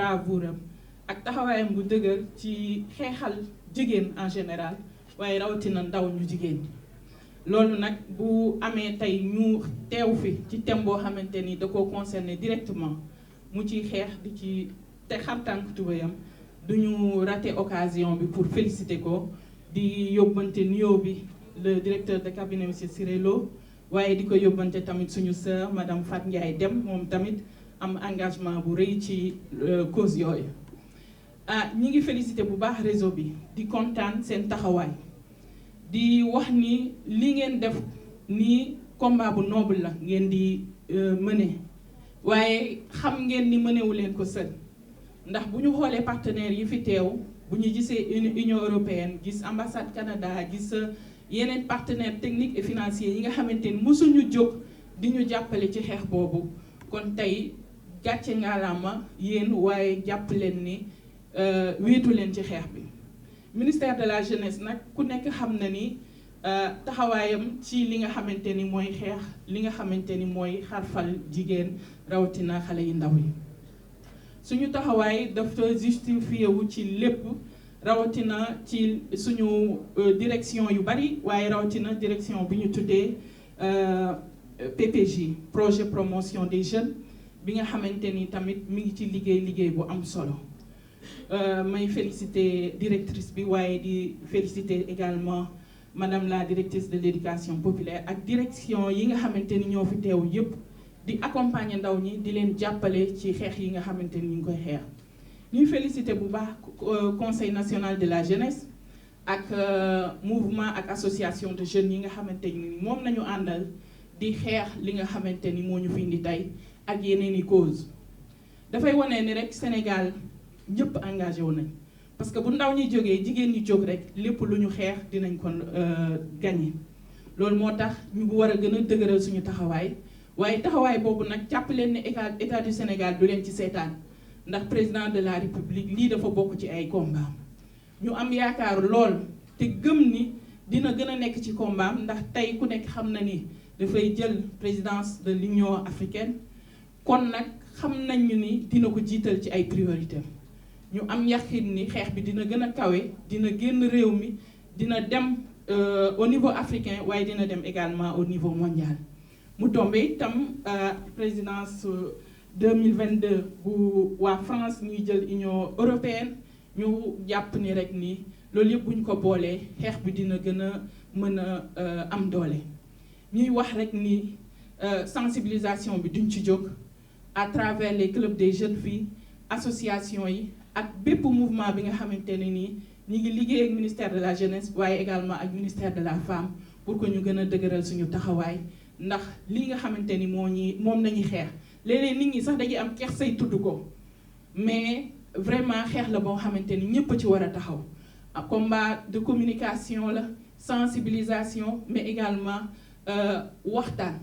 bravoure am ak taxawaayam bu dëgër ci xeexal jigéen en général waaye rawatina ndaw ñu jigéen ñi loolu nag bu amee tey ñu teew fi ci thème boo xamante ni da ko concerné directement mu ciy xeex di ci te xar tànk tubéyam duñu raté occasion bi pour féliciter ko di yóbbante nuyoo bi le directeur de cabinet monsieur Ciré Lo waaye di ko yóbbante tamit suñu sœur madame Fat Ndiaye Dem moom tamit am engagement bu rëy ci cause yooyu ñi ngi féliciter bu baax réseau bi di kontaan seen taxawaay di wax ni li ngeen def ni combat bu noble la ngeen di mëne waaye xam ngeen ni mënewu leen ko seul ndax bu ñu xoolee partenaires yi fi teew bu ñu gisee Union européenne gis ambassade Canada gis yeneen partenaires techniques et financiers yi nga xamante ni mësuñu jóg di ñu jàppale ci xeex boobu kon tey gàcce ngaalaama yéen waaye jàpp leen ni wéetu leen ci xeex bi ministère de la jeunesse nag ku nekk xam na ni taxawaayam ci li nga xamante ni mooy xeex li nga xamante ni mooy xarfal jigéen rawatina xale yu ndaw yi suñu taxawaay dafa justifié wu ci lépp rawatina ci suñu direction yu bari waaye rawatina direction bi ñu tuddee PPJ projet promotion des jeunes bi nga xamante ni tamit mi ngi ci liggéey bu am solo may féliciter directrice bi waaye di féliciter également madame la directrice de l'éducation populaire ak direction yi nga xamante ni ñoo fi teew yépp di accompagner ndaw ñi di leen jàppale ci xeex yi nga xamante ni ñu ngi koy xeex ñuy féliciter bu baax conseil national de la jeunesse ak mouvement ak association de jeunes yi nga xamante ni moom nañu àndal di xeex li nga xamante ni moo ñu fi indi tey ak yeneen i cause dafay wane ni rek Sénégal ñëpp engagé wu nañ parce que bu ndaw ñi jógee jigéen ñi jóg rek lépp lu ñu xeex dinañ ko gagné loolu moo tax ñu war a gën a dëgëral suñu taxawaay waaye taxawaay boobu nag jàpp leen ne état du Sénégal du leen ci seetaan ndax président de la République lii dafa bokk ci ay combat ñu am yaakaar lool te gëm ni dina gën a nekk ci combat ndax tey ku nekk xam na ni dafay jël présidence de l'Union africaine kon nag xam nañu ni dina ko jiital ci ay priorité ñu am yaqin ni xeex bi dina gën a kawe dina génn réew mi dina dem au niveau africain waaye dina dem également au niveau mondial mu tombé itam présidence 2022 bu waa France ñuy jël Union européenne ñu jàpp ni rek ni loolu yëpp bu ñu ko boolee xeex bi dina gën a mën a am doole ñuy wax rek ni sensibilisation bi duñ ci jóg à travers les clubs des jeunes filles association yi ak bépp mouvement bi nga xamante ne nii ñu ngi liggéey ak ministère de la jeunesse waaye également ak ministère de la femme pour que ñu gën a dëgëral suñu taxawaay ndax li nga xamante ni moom nañuy xeex léeg-léeg nit ñi sax dañuy am kersay tudd ko mais vraiment xeex la boo xamante ni ñëpp ci war a taxaw combat de communication la sensibilisation mais également waxtaan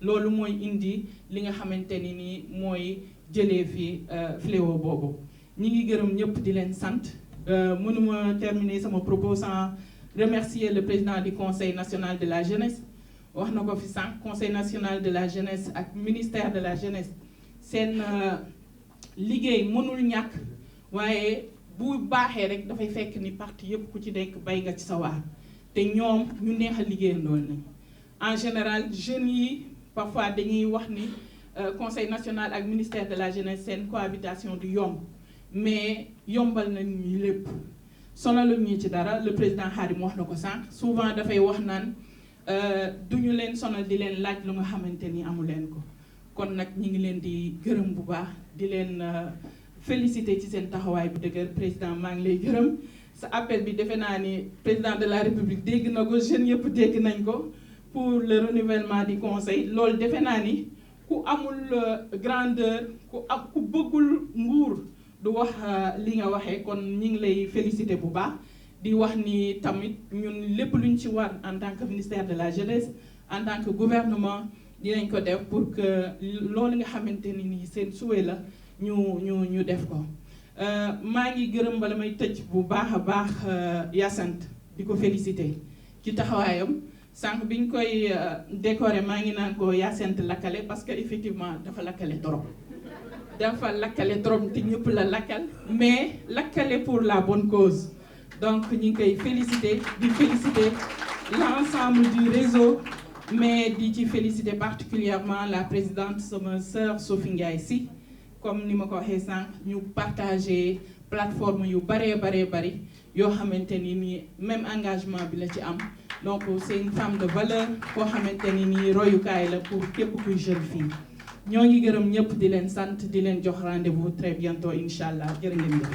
loolu mooy indi li nga xamante ni nii mooy jëlee fi fléau boobu ñi ngi gërëm ñëpp di leen sant mënuma terminer sama propos sans remercier le président du conseil national de la jeunesse wax na ko fi sànq conseil national de la jeunesse ak ministère de la jeunesse seen liggéey mënul ñàkk waaye bu baaxee rek dafay fekk ni parti yëpp ku ci nekk bay nga ci sa waar te ñoom ñu neex a liggéeyandool nañ en général jeunes yi parfois dañuy wax ni conseil national ak ministère de la jeunesse seen cohabitation du yomb mais yombal nañ ñu lépp sonaluñ ñu ci dara le président Khadim wax na ko sànq souvent dafay wax naan duñu leen sonal di leen laaj lu nga xamante ni amu leen ko kon nag ñi ngi leen di gërëm bu baax di leen féliciter ci seen taxawaay bu dëgër président maa ngi lay gërëm sa appel bi defe naa ni président de la république dégg na ko jeunes yëpp dégg nañ ko pour le renouvellement du conseil loolu defe naa ni ku amul grandeur ku bëggul nguur du wax li nga waxee kon ñi ngi lay féliciter bu baax di wax ni tamit ñun lépp luñ ci war en tant que ministère de la jeunesse en tant que gouvernement dinañ ko def pour que loolu nga xamante ni nii seen souhait la ñu def ko maa ngi gërëm bala may tëj bu baax a baax Yacinthe di ko féliciter ci taxawaayam sànq biñ koy décorer maa ngi naan ko Yacinthe lakkale parce que effectivement dafa lakkale trop dafa lakkale trop te ñëpp la lakkal mais lakkale pour la bonne cause donc ñu ngi koy féliciter l'ensemble du réseau mais di ci féliciter particulièrement la présidente sama sœur Sophie Ndiaye Sy comme ni ma ko waxee sànq ñu partager plateforme yu bari yoo xamante ni nii même engagement bi la ci am donc c'est une femme de valeur koo xamante ni nii royukaay la pour képp kuy jeune fille ñoo ngi gërëm ñëpp di leen sant di leen jox rendez-vous très bientôt incha allah jërë ngeen jëf